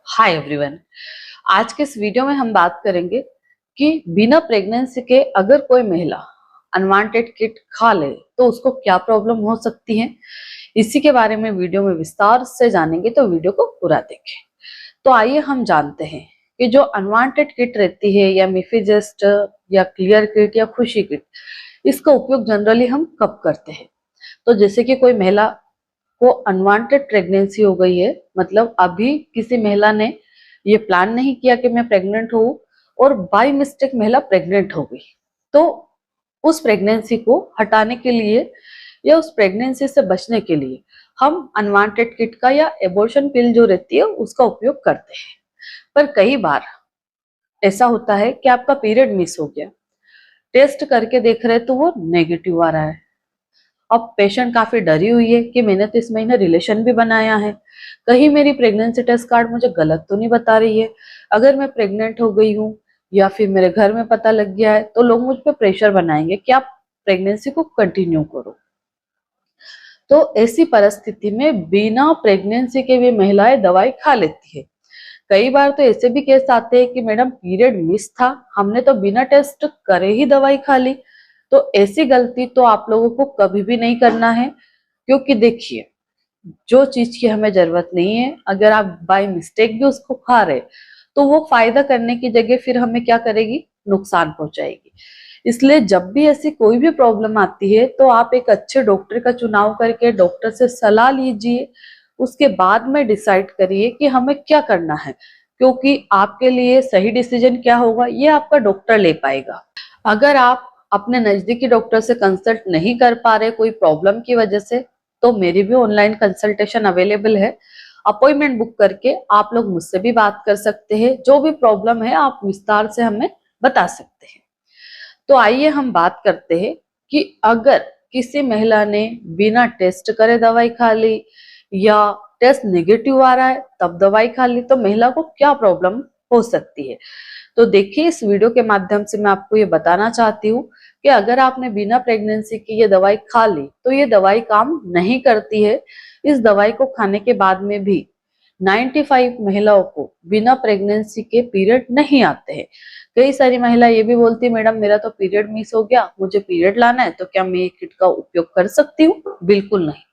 Hi everyone. आज के इस वीडियो में हम बात करेंगे कि बिना प्रेगनेंसी के अगर कोई महिला अनवांटेड किट खा ले तो उसको क्या प्रॉब्लम हो सकती है। इसी के बारे में वीडियो में विस्तार से जानेंगे, तो वीडियो को पूरा देखें। तो आइए हम जानते हैं कि जो अनवांटेड किट रहती है या मिफीजेस्ट या क्लियर किट या खुशी किट, इसका उपयोग जनरली हम कब करते हैं। तो जैसे कि कोई महिला को अनवांटेड प्रेगनेंसी हो गई है, मतलब अभी किसी महिला ने ये प्लान नहीं किया कि मैं प्रेग्नेंट हूं और बाय मिस्टेक महिला प्रेग्नेंट हो गई, तो उस प्रेगनेंसी को हटाने के लिए या उस प्रेगनेंसी से बचने के लिए हम अनवांटेड किट का या एबॉर्शन पिल जो रहती है उसका उपयोग करते हैं। पर कई बार ऐसा होता है कि आपका पीरियड मिस हो गया, टेस्ट करके देख रहे तो वो नेगेटिव आ रहा है। अब पेशेंट काफी डरी हुई है कि मैंने तो इस महीने रिलेशन भी बनाया है, कहीं मेरी प्रेगनेंसी टेस्ट कार्ड मुझे गलत तो नहीं बता रही है। अगर मैं प्रेग्नेंट हो गई हूँ या फिर मेरे घर में पता लग गया है तो लोग मुझ पे प्रेशर बनाएंगे कि आप प्रेगनेंसी को कंटिन्यू करो। तो ऐसी परिस्थिति में बिना प्रेगनेंसी के भी महिलाएं दवाई खा लेती है। कई बार तो ऐसे भी केस आते हैं कि मैडम पीरियड मिस था, हमने तो बिना टेस्ट करे ही दवाई खा ली। तो ऐसी गलती तो आप लोगों को कभी भी नहीं करना है, क्योंकि देखिए, जो चीज की हमें जरूरत नहीं है अगर आप बाय मिस्टेक भी उसको खा रहे तो वो फायदा करने की जगह फिर हमें क्या करेगी, नुकसान पहुंचाएगी। इसलिए जब भी ऐसी कोई भी प्रॉब्लम आती है तो आप एक अच्छे डॉक्टर का चुनाव करके डॉक्टर से सलाह लीजिए। उसके बाद में डिसाइड करिए कि हमें क्या करना है, क्योंकि आपके लिए सही डिसीजन क्या होगा ये आपका डॉक्टर ले पाएगा। अगर आप अपने नजदीकी डॉक्टर से कंसल्ट नहीं कर पा रहे कोई प्रॉब्लम की वजह से, तो मेरी भी ऑनलाइन कंसल्टेशन अवेलेबल है। अपॉइंटमेंट बुक करके आप लोग मुझसे भी बात कर सकते हैं, जो भी प्रॉब्लम है आप विस्तार से हमें बता सकते हैं। तो आइए हम बात करते हैं कि अगर किसी महिला ने बिना टेस्ट करे दवाई खा ली या टेस्ट नेगेटिव आ रहा है तब दवाई खा ली तो महिला को क्या प्रॉब्लम हो सकती है। तो देखिए, इस वीडियो के माध्यम से मैं आपको ये बताना चाहती हूँ कि अगर आपने बिना प्रेगनेंसी की ये दवाई खा ली तो ये दवाई काम नहीं करती है। इस दवाई को खाने के बाद में भी 95 महिलाओं को बिना प्रेगनेंसी के पीरियड नहीं आते हैं। कई सारी महिला ये भी बोलती है, मैडम मेरा तो पीरियड मिस हो गया, मुझे पीरियड लाना है, तो क्या मैं ये किट का उपयोग कर सकती हूँ? बिल्कुल नहीं।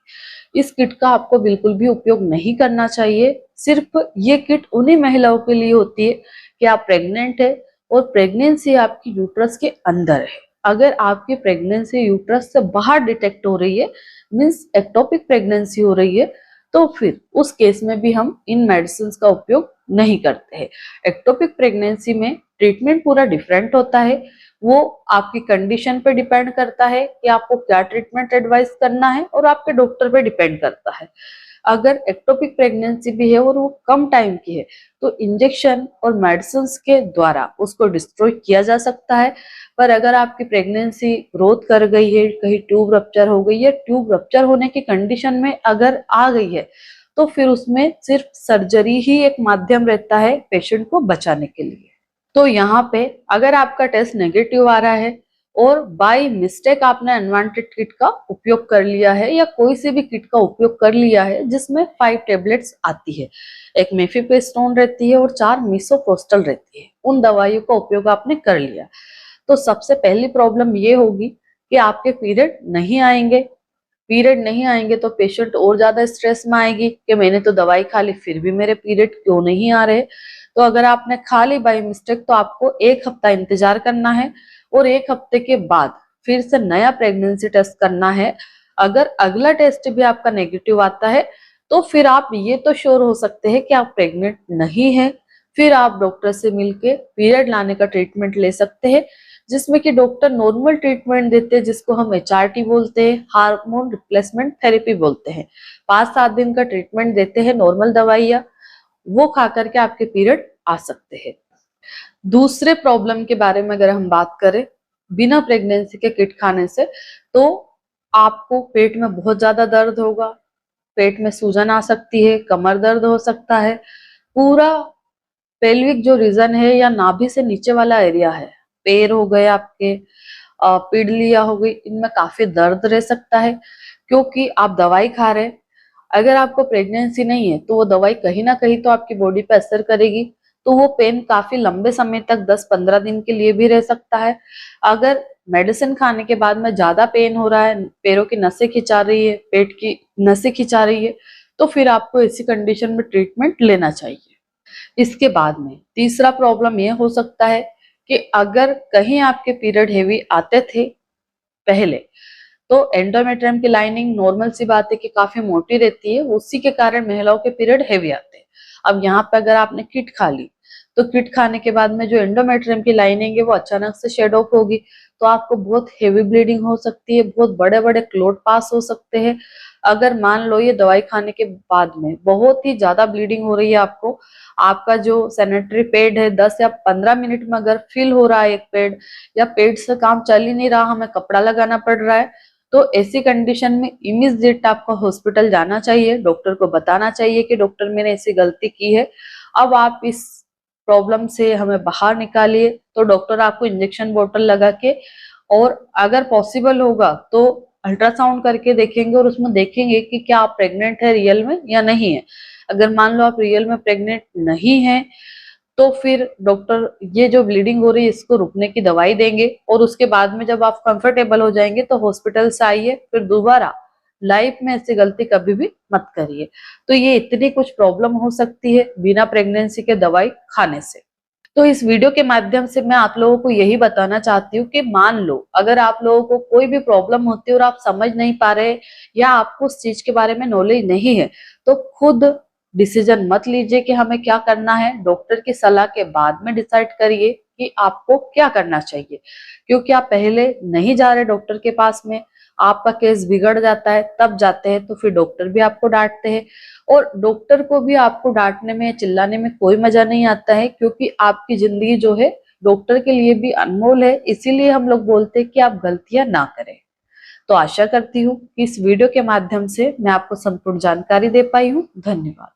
इस किट का आपको बिल्कुल भी उपयोग नहीं करना चाहिए। सिर्फ ये किट उन्हीं महिलाओं के लिए होती है कि आप प्रेग्नेंट है और प्रेगनेंसी आपकी यूट्रस के अंदर है। अगर आपकी प्रेगनेंसी यूट्रस से बाहर डिटेक्ट हो रही है, मीन्स एक्टोपिक प्रेगनेंसी हो रही है, तो फिर उस केस में भी हम इन मेडिसिन का उपयोग नहीं करते हैं। एक्टोपिक प्रेगनेंसी में ट्रीटमेंट पूरा डिफरेंट होता है। वो आपकी कंडीशन पे डिपेंड करता है कि आपको क्या ट्रीटमेंट एडवाइस करना है और आपके डॉक्टर पे डिपेंड करता है। अगर एक्टोपिक प्रेगनेंसी भी है और वो कम टाइम की है तो इंजेक्शन और मेडिसिन के द्वारा उसको डिस्ट्रॉय किया जा सकता है। पर अगर आपकी प्रेगनेंसी ग्रोथ कर गई है, कहीं ट्यूब रप्चर हो गई है, ट्यूब रप्चर होने की कंडीशन में अगर आ गई है, तो फिर उसमें सिर्फ सर्जरी ही एक माध्यम रहता है पेशेंट को बचाने के लिए। तो यहाँ पे अगर आपका टेस्ट नेगेटिव आ रहा है और बाय मिस्टेक आपने अनवांटेड किट का उपयोग कर लिया है या कोई से भी किट का उपयोग कर लिया है जिसमें 5 टेबलेट्स आती है, एक मेफिप्रेस्टोन रहती है और 4 मिसोप्रोस्टल रहती है, उन दवाइयों का उपयोग आपने कर लिया, तो सबसे पहली प्रॉब्लम ये होगी कि आपके पीरियड नहीं आएंगे। पीरियड नहीं आएंगे तो पेशेंट और ज्यादा स्ट्रेस में आएगी कि मैंने तो दवाई खा ली फिर भी मेरे पीरियड क्यों नहीं आ रहे। तो अगर आपने खा ली बाय मिस्टेक तो आपको 1 हफ्ता इंतजार करना है और 1 हफ्ते के बाद फिर से नया प्रेगनेंसी टेस्ट करना है। अगर अगला टेस्ट भी आपका नेगेटिव आता है तो फिर आप ये तो श्योर हो सकते हैं कि आप प्रेग्नेंट नहीं है। फिर आप डॉक्टर से मिलके पीरियड लाने का ट्रीटमेंट ले सकते हैं, जिसमें कि डॉक्टर नॉर्मल ट्रीटमेंट देते हैं जिसको हम HRT बोलते हैं, हार्मोन रिप्लेसमेंट थेरेपी बोलते हैं। 5-7 दिन का ट्रीटमेंट देते हैं, नॉर्मल दवाइयाँ वो खा करके आपके पीरियड आ सकते हैं। दूसरे प्रॉब्लम के बारे में अगर हम बात करें बिना प्रेगनेंसी के किट खाने से, तो आपको पेट में बहुत ज्यादा दर्द होगा, पेट में सूजन आ सकती है, कमर दर्द हो सकता है, पूरा पेल्विक जो रीजन है या नाभि से नीचे वाला एरिया है, पैर हो गए आपके, पीढ़िया हो गई, इनमें काफी दर्द रह सकता है क्योंकि आप दवाई खा रहे हैं। अगर आपको प्रेगनेंसी नहीं है तो वो दवाई कहीं ना कहीं तो आपकी बॉडी पे असर करेगी, तो वो पेन काफी लंबे समय तक 10-15 दिन के लिए भी रह सकता है। अगर मेडिसिन खाने के बाद में ज्यादा पेन हो रहा है, पैरों की नसें खिंचा रही है, पेट की नसें खिंचा रही है, तो फिर आपको ऐसी कंडीशन में ट्रीटमेंट लेना चाहिए। इसके बाद में तीसरा प्रॉब्लम ये हो सकता है कि अगर कहीं आपके पीरियड हेवी आते थे पहले, तो एंडोमेट्रियम की लाइनिंग नॉर्मल सी बात है कि काफी मोटी रहती है, उसी के कारण महिलाओं के पीरियड हेवी आते हैं। अब यहाँ पे अगर आपने किट खा ली, तो किट खाने के बाद में जो एंडोमेट्रियम की लाइनिंग है वो अचानक से शेड ऑफ होगी, तो आपको बहुत हेवी ब्लीडिंग हो सकती है, बहुत बड़े बड़े क्लोट पास हो सकते हैं। अगर मान लो ये दवाई खाने के बाद में बहुत ही ज्यादा ब्लीडिंग हो रही है आपको, आपका जो सैनिटरी पैड है 10 या 15 मिनट में अगर फिल हो रहा है एक पैड, या पेट से काम चल ही नहीं रहा, हमें कपड़ा लगाना पड़ रहा है, तो ऐसी कंडीशन में इमीडिएट आपको हॉस्पिटल जाना चाहिए, डॉक्टर को बताना चाहिए कि डॉक्टर मैंने ऐसी गलती की है, अब आप इस प्रॉब्लम से हमें बाहर निकालिए। तो डॉक्टर आपको इंजेक्शन बोतल लगा के, और अगर पॉसिबल होगा तो अल्ट्रासाउंड करके देखेंगे और उसमें देखेंगे कि क्या आप प्रेग्नेंट है रियल में या नहीं है। अगर मान लो आप रियल में प्रेग्नेंट नहीं है, तो फिर डॉक्टर ये जो ब्लीडिंग हो रही है इसको रुकने की दवाई देंगे, और उसके बाद में जब आप कंफर्टेबल हो जाएंगे तो हॉस्पिटल से आइए, फिर दोबारा लाइफ में ऐसी गलती कभी भी मत करिए। तो ये इतनी कुछ प्रॉब्लम हो सकती है बिना प्रेगनेंसी के दवाई खाने से। तो इस वीडियो के माध्यम से मैं आप लोगों को यही बताना चाहती हूँ कि मान लो अगर आप लोगों को कोई भी प्रॉब्लम होती है और आप समझ नहीं पा रहे, या आपको उस चीज के बारे में नॉलेज नहीं है, तो खुद डिसीजन मत लीजिए कि हमें क्या करना है। डॉक्टर की सलाह के बाद में डिसाइड करिए कि आपको क्या करना चाहिए, क्योंकि आप पहले नहीं जा रहे डॉक्टर के पास में, आपका केस बिगड़ जाता है, तब जाते हैं तो फिर डॉक्टर भी आपको डांटते हैं, और डॉक्टर को भी आपको डांटने में चिल्लाने में कोई मजा नहीं आता है, क्योंकि आपकी जिंदगी जो है डॉक्टर के लिए भी अनमोल है। इसीलिए हम लोग बोलते हैं कि आप गलतियां ना करें। तो आशा करती हूँ कि इस वीडियो के माध्यम से मैं आपको संपूर्ण जानकारी दे पाई हूँ। धन्यवाद।